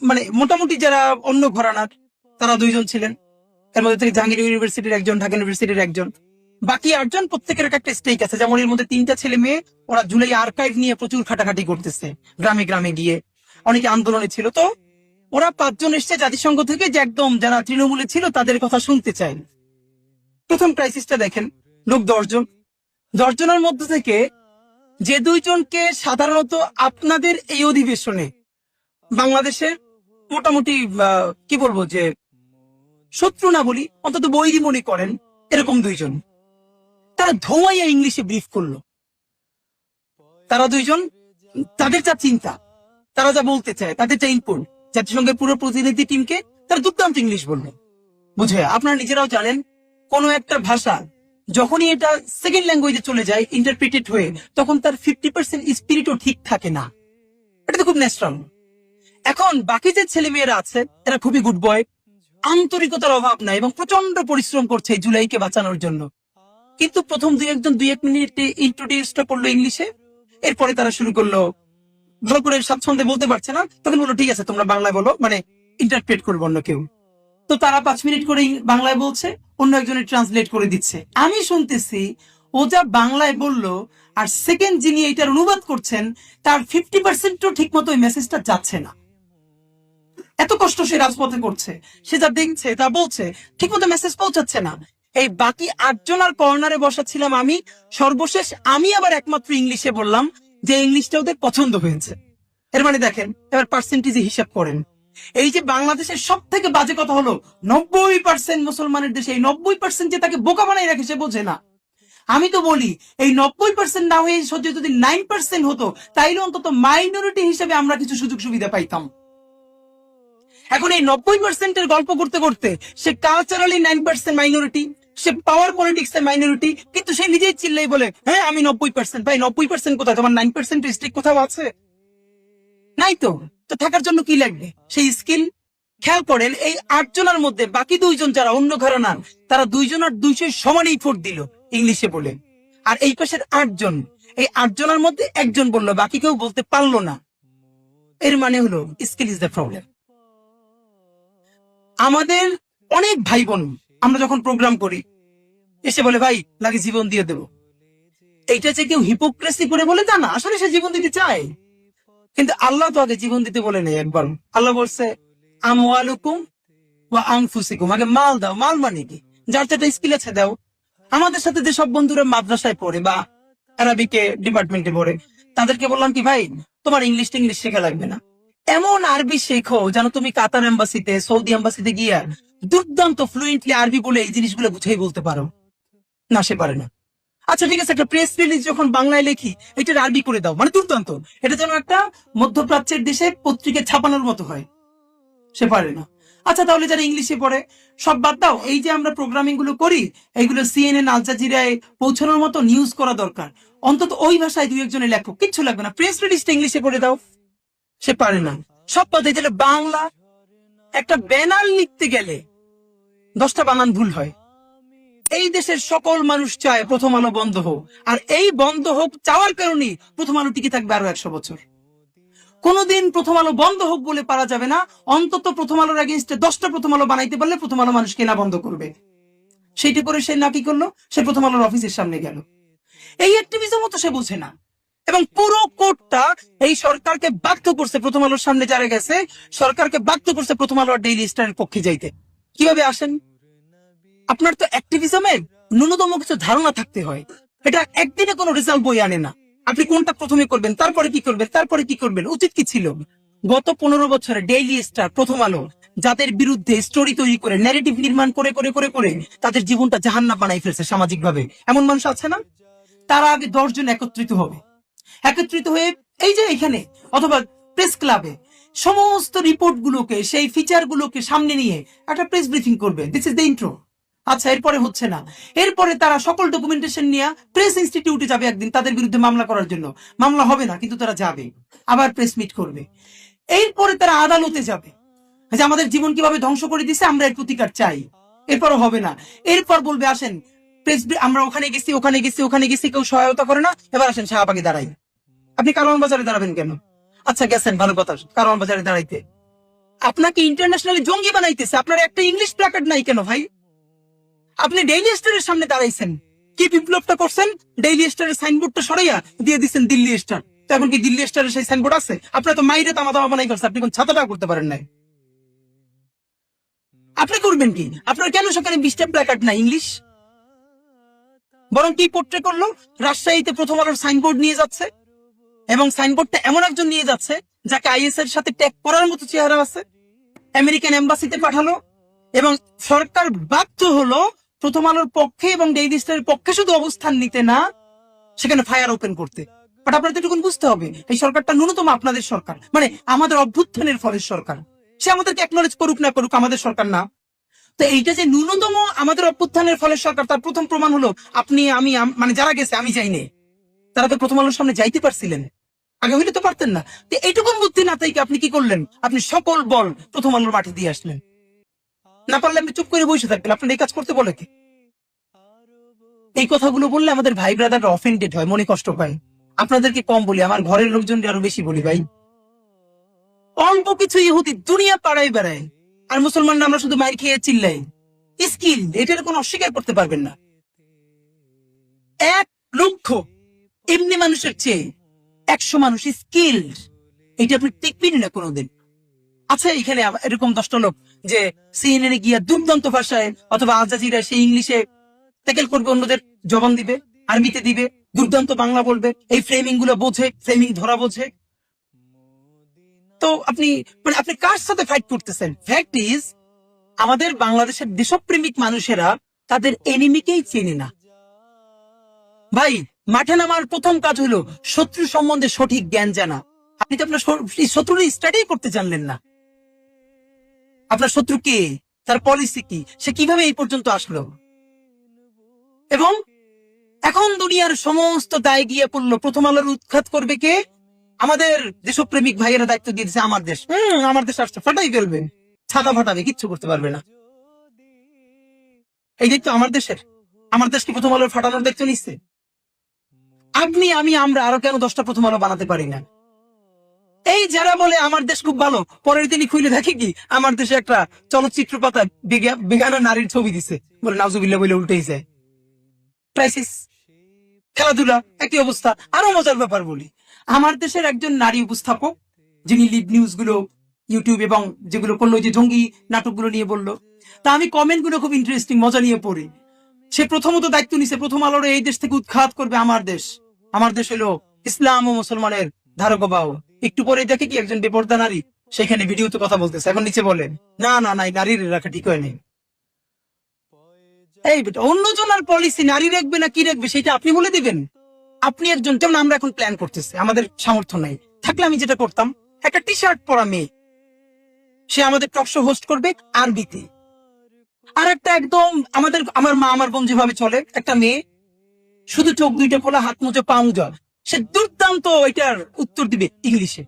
মানে মোটামুটি যারা অন্য ঘরানার তারা দুইজন ছিলেন। এর মধ্যে থেকে জাহাঙ্গীর ইউনিভার্সিটির একজন, ঢাকা ইউনিভার্সিটির একজন, বাকি 8জন প্রত্যেকের একটা স্টেক আছে। যেমন এর মধ্যে 3টা ছেলে মেয়ে, ওরা জুলাই আর্কাইভ নিয়ে প্রচুর খাটাখাটি করতেছে, গ্রামে গ্রামে গিয়ে অনেকে আন্দোলনে ছিল। তো ওরা 5জন এসছে জাতিসংঘ থেকে, যে একদম যারা তৃণমূলে ছিল তাদের কথা শুনতে চায়। প্রথম ক্রাইসিসটা দেখেন, লোক 10জন, 10জনের মধ্যে থেকে যে 2জনকে সাধারণত আপনাদের এই অধিবেশনে বাংলাদেশের মোটামুটি কি বলবো যে শত্রু না বলি, অন্তত বৈরী মনে করেন, এরকম 2জন, তারা ধোঁয়াইয়া ইংলিশে ব্রিফ করলো। তারা 2জন, তাদের যা চিন্তা, তারা যা বলতে চায়, তাদের যা ইনপুট, জাতিসংঘের পুরো প্রতিনিধি টিমকে তারা দুর্দান্ত ইংলিশ বললো। বুঝে আপনারা নিজেরাও জানেন, কোন একটা ভাষা যখনই এটা সেকেন্ড ল্যাঙ্গুয়েজে চলে যায় ইন্টারপ্রিটেড হয়ে, তখন তার 50% স্পিরিটও ঠিক থাকে না। এটা তো খুব ন্যাচারাল। এখন বাকি যে ছেলে মেয়েরা আছে এরা খুবই গুড বয়, আন্তরিকতার অভাব নাই এবং প্রচন্ড পরিশ্রম করছে এই জুলাইকে বাঁচানোর জন্য। কিন্তু প্রথম 2-1 মিনিট ইন্ট্রোডিউসটা করলো ইংলিশে, এরপরে তারা শুরু করলো, ভালো করে স্বাচ্ছন্দ্যে বলতে পারছে না, তখন বললো ঠিক আছে তোমরা বাংলায় বলো, মানে ইন্টারপ্রেট করবো অন্য কেউ। তো তারা 5 মিনিট করে বাংলায় বলছে, অন্য একজনের ট্রান্সলেট করে দিচ্ছে। আমি শুনতেছি ও যা বাংলায় বললো, আর সেকেন্ড যিনি এটার অনুবাদ করছেন তার 50%ও ঠিক মতো ওই মেসেজটা যাচ্ছে না। এত কষ্ট সে রাজপথে করছে, সে যা দেখছে তা বলছে, ঠিক মতো মেসেজ পৌঁছাচ্ছে না। এই বাকি 8জনের কর্নারে বসা ছিলাম আমি, সর্বশেষ আমি আবার একমাত্র ইংলিশে বললাম যে ইংলিশটা ওদের পছন্দ হয়েছে। এর মানে দেখেন, এবার পার্সেন্টেজে হিসাব করেন। এই যে বাংলাদেশের সব থেকে বাজে কথা হলো, 90% মুসলমানের দেশে এই 90% যে তাকে বোকা বানাই রাখে সে বোঝে না। আমি তো বলি এই 90% না হয়ে যদি 9% হতো, তাইলে অন্তত মাইনরিটি হিসেবে আমরা কিছু সুযোগ সুবিধা পাইতাম। এখন এই 90%-এর গল্প করতে করতে সে কালচারালি 9% মাইনরিটি, সে পাওয়ার পলিটিক্স এর মাইনরিটি, কিন্তু সে নিজেই চিল্লাই বলে হ্যাঁ আমি 90%। ভাই 90% কোথায়, তোমার 9% স্ট্রিক কোথাও আছে? নাই তো। তো থাকার জন্য কি লাগবে? সেই স্কিল। খেয়াল করেন, এই 8জনের মধ্যে বাকি 2জন যারা অন্য ঘরানার, তারা 2জন আর 200 সমান ইফোর্ট দিল ইংলিশে বলে। আর এই পাশের 8জন, এই 8জনের মধ্যে একজন বললো, বাকি কেউ বলতে পারলো না। এর মানে হলো স্কিল ইজ দ্য প্রবলেম। আমাদের অনেক ভাই বোন আমরা যখন প্রোগ্রাম করি এসে বলে ভাই লাগে জীবন দিয়ে দেব। এইটা যে কেউ হিপোক্রেসি করে বলে তা না, আসলে সে জীবন দিতে চায়। কিন্তু আল্লাহ তো আগে জীবন দিতে বলে নেই একবার। আল্লাহ বলছে আমওয়ালুকুম ওয়া আনফুসিকুম, আগে মাল দাও। মাল মানে কি? যার যেটা স্কিল আছে দাও। আমাদের সাথে যে সব বন্ধুরা মাদ্রাসায় পড়ে বা আরবিকে ডিপার্টমেন্টে পড়ে, তাদেরকে বললাম কি ভাই তোমার ইংলিশ শেখা লাগবে না, এমন আরবি শেখো যেন তুমি কাতার এম্বাসিতে, সৌদি এম্বাসিতে গিয়ে দুর্দান্ত ফ্লুয়েন্টলি আরবি বলে এই জিনিসগুলো বুঝাই বলতে পারো। না, সে পারে না। আচ্ছা ঠিক আছে, একটা প্রেস রিলিজ যখন বাংলায় লেখি এটার আরবি করে দাও, মানে দুর্দান্ত, এটা যেন একটা মধ্যপ্রাচ্যের দেশে পত্রিকায় ছাপানোর মতো হয়। সে পারে না। আচ্ছা তাহলে যারা ইংলিশে পড়ে সব বাদ দাও, এই যে আমরা প্রোগ্রামিং গুলো করি এইগুলো CNN, আল জাজিরায় পৌঁছানোর মতো নিউজ করা দরকার, অন্তত ওই ভাষায় 2-1জনের লেখো, কিচ্ছু লাগবে না, প্রেস রিলিজটা ইংলিশে করে দাও। সে পারে না। সব পদে যেটা বাংলা, একটা ব্যানার লিখতে গেলে 10টা বানান ভুল হয়। এই দেশের সকল মানুষ চায় প্রথম আলো বন্ধ হোক, আর এই বন্ধ হোক চাওয়ার কারণে প্রথম আলো টিকে থাকবে আরো 100 বছর। কোনদিন প্রথম আলো বন্ধ হোক বলে পারা যাবে না, অন্তত প্রথম আলোর এগেইনস্টে 10টা প্রথম আলো বানাইতে পারলে প্রথম আলো মানুষ কেনা বন্ধ করবে। সেইটি করে সে না কি করলো, সে প্রথম আলোর অফিসের সামনে গেল। এই অ্যাক্টিভিজম তো সে বোঝে না, এবং পুরো কোর্টটা এই সরকারকে বাধ্য করছে, প্রথম আলোর সামনে যারা গেছে সরকারকে বাধ্য করছে প্রথম আলোর ডেইলি স্টারের পক্ষে যাইতে। কিভাবে আসেন? আপনার তো অ্যাক্টিভিজমের ন্যূনতম কিছু ধারণা থাকতে হয়। এটা একদিনে কোনো রেজাল্ট বই আনে না। আপনি কোনটা প্রথমে করবেন, তারপরে কি করবেন, তারপরে কি করবেন, উচিত কি ছিল? গত 15 বছরে ডেইলি স্টার, প্রথম আলো যাদের বিরুদ্ধে স্টোরি তৈরি করে, ন্যারেটিভ নির্মাণ করে করে করে করে তাদের জীবনটা জাহান্নাম বানাই ফেলছে সামাজিক ভাবে, এমন মানুষ আছে না? তারা আগে 10 জন একত্রিত হবে, একত্রিত হয়ে এই যে এখানে অথবা প্রেস ক্লাবে সমস্ত রিপোর্ট গুলোকে, সেই ফিচার গুলোকে সামনে নিয়ে একটা প্রেস ব্রিফিং করবে। This is the intro. আচ্ছা এরপরে হচ্ছে না, এরপরে তারা সকল ডকুমেন্টেশন নিয়ে প্রেস ইনস্টিটিউটে যাবে একদিন তাদের বিরুদ্ধে মামলা করার জন্য। মামলা হবে না, কিন্তু তারা যাবে, আবার প্রেস মিট করবে। এরপরে তারা আদালতে যাবে যে আমাদের জীবন কিভাবে ধ্বংস করে দিছে, আমরা এর প্রতিকার চাই। এরপরও হবে না, এরপর বলবে আসেন প্রেস, আমরা ওখানে গেছি ওখানে গেছি ওখানে গেছি, কেউ সহায়তা করে না, এবার আসেন শাহবাগে দাঁড়াই। আপনি কারওয়ান বাজারে দাঁড়াবেন কেন? আচ্ছা গেছেন, ভালো কথা, কারওয়ান বাজারে দাঁড়াইতে আপনাকে ইন্টারন্যাশনালি জঙ্গি বানাইতেছে, আপনার একটা ইংলিশ প্ল্যাকার্ড নাই কেন ভাই? আপনি ডেইলি স্টারের সামনে দাঁড়াইছেন, কি বিপ্লবটা করছেন? ডেইলি স্টারের সাইনবোর্ডটা সরাইয়া দিয়ে দিচ্ছেন দিল্লি স্টার। তো এখন কি দিল্লি স্টারের সেই সাইনবোর্ড আছে? আপনার তো মাইরে তামা তামা বানাই করছে, আপনি কোন ছাতাটা করতে পারেন নাই। আপনি করবেন কি? আপনার কেন সেখানে 20টা প্ল্যাকার্ড নাই ইংলিশ? বরং কি পোর্ট্রে করলো, রাজশাহীতে প্রথম আলোর সাইনবোর্ড নিয়ে যাচ্ছে, এবং সাইনবোর্ডটা এমন একজন নিয়ে যাচ্ছে যাকে আইএস এর সাথে ট্যাগ করার মতো চেহারা আছে। আমেরিকান এম্বাসিতে পাঠালো, এবং সরকার বাধ্য হলো প্রথম আলোর পক্ষে এবং ডেইলি স্টারের পক্ষে শুধু অবস্থান নিতে না, সেখানে ফায়ার ওপেন করতে। বাট আপনাদের এটুকুন বুঝতে হবে, এই সরকারটা ন্যূনতম আপনাদের সরকার, মানে আমাদের অভ্যুত্থানের ফলের সরকার। সে আমাদেরকে একনলেজ করুক না করুক, আমাদের সরকার না। তো এইটা যে ন্যূনতম আমাদের অভ্যুত্থানের ফলের সরকার, তার প্রথম প্রমাণ হলো আপনি, আমি, মানে যারা গেছে, আমি যাইনি, তারা তো প্রথম আলোর সামনে যাইতে পারছিলেন, আগে হইলে তো পারতেন না। তো এইটুকুন বুদ্ধি না তাইকে আপনি কি করলেন? আপনি সকল বল প্রথম আলোর মাঠে দিয়ে আসলেন। না পারলে আপনি চুপ করে বসে থাকবেন, আপনার এই কাজ করতে বলে কি? এই কথাগুলো বললে আমাদের ভাই ব্রাদাররা অফেন্ডেড হয়, মনে কষ্ট পায়। আপনাদেরকে কম বলি, আমার ঘরের লোকজন আরো বেশি বলি ভাই। অল্প কিছু ইহুদি দুনিয়া পাড়ায় বেড়ায়, আর মুসলমানরা আমরা শুধু মাইর খেয়ে চিল্লাই। স্কিল, এটার কোনো অস্বীকার করতে পারবেন না। 1 লক্ষ এমনি মানুষের চেয়ে 100 মানুষ স্কিল, এটা আপনি টিকবেন না কোনোদিন। আচ্ছা, এখানে এরকম 10টা লোক যে সিএনএন গিয়া দুর্দান্ত ভাষায় অথবা আল জাজিরা সেই ইংলিশে ট্যাকেল করবে, অন্যদের জবান দিবে, আরবিতে দিবে, দুর্দান্ত বাংলা বলবে, এই ফ্রেমিং গুলো বোঝে, ফ্রেমিং ধরা বোঝে। তো আপনি, মানে আপনি কার সাথে ফাইট করতেছেন? ফ্যাক্ট ইজ, আমাদের বাংলাদেশের দেশপ্রেমিক মানুষেরা তাদের এনিমিকেই চেনে না ভাই। মাঠে নামার প্রথম কাজ হলো শত্রু সম্বন্ধে সঠিক জ্ঞান জানা। আপনি তো আপনার শত্রুর স্টাডি করতে জানলেন না। আপনার শত্রু কে, তার পলিসি কি, সে কিভাবে এই পর্যন্ত আসলো। এবং এখন দুনিয়ার সমস্ত দায় গিয়ে পড়লো, প্রথম আলোর উৎখাত করবে কে? আমাদের দেশপ্রেমিক ভাইয়েরা দায়িত্ব দিয়েছে আমার দেশ। আমার দেশ আসছে, ফাটাই ফেলবে, ছাতা ফাটাবে, কিচ্ছু করতে পারবে না। এই দায়িত্ব আমার দেশের। আমার দেশকে প্রথম আলোর ফাটানোর দায়িত্ব নিচ্ছে। আপনি, আমি, আমরা আরো কেন 10টা প্রথম আলো বানাতে পারি না? এই যারা বলে আমার দেশ খুব ভালো, পরের দিনই খুলে দেখে কি আমার দেশে একটা চলচ্চিত্র পাতা বেগানা নারীর ছবি দিছে, বলে নাউজুবিল্লাহ বলে উল্টেই যায়। ক্রাইসিস, খেলাধুলা একই অবস্থা। আরো মজার ব্যাপার বলি, আমার দেশের একজন নারী উপস্থাপক, যিনি লিড নিউজ গুলো ইউটিউব এবং যেগুলো করলো, যে জঙ্গি নাটকগুলো নিয়ে বললো, তা আমি কমেন্ট গুলো খুব ইন্টারেস্টিং, মজা নিয়ে পড়ি। সে প্রথমত দায়িত্ব নিছে প্রথম আলোর এই দেশ থেকে উৎখাত করবে আমার দেশ। আমার দেশ হলো ইসলাম ও মুসলমানের ধারকবাহ। একটু পরে দেখে কি একজন বেপরদা নারী সেখানে ভিডিওতে কথা বলতেছে, এখন নিচে বলে না না না, নারীর রাখা ঠিক হয়নি। এই বেটা, অন্যজনের পলিসি নারী রাখবে না কি রাখবে সেটা আপনি বলে দিবেন? আপনি একজন, যেমন আমরা এখন প্ল্যান করতেছি, আমাদের সামর্থ্য নাই, থাকলে আমি যেটা করতাম, একটা টি শার্ট পরা মেয়ে, সে আমাদের টক শো হোস্ট করবে আরবিতে। আর একটা একদম আমার মা আমার বোন যেভাবে চলে, একটা মেয়ে শুধু চোখ দুইটা খোলা, হাত মুজো, পা মুজো, সে দুর্দান্ত এটার উত্তর দিবে ইংলিশে।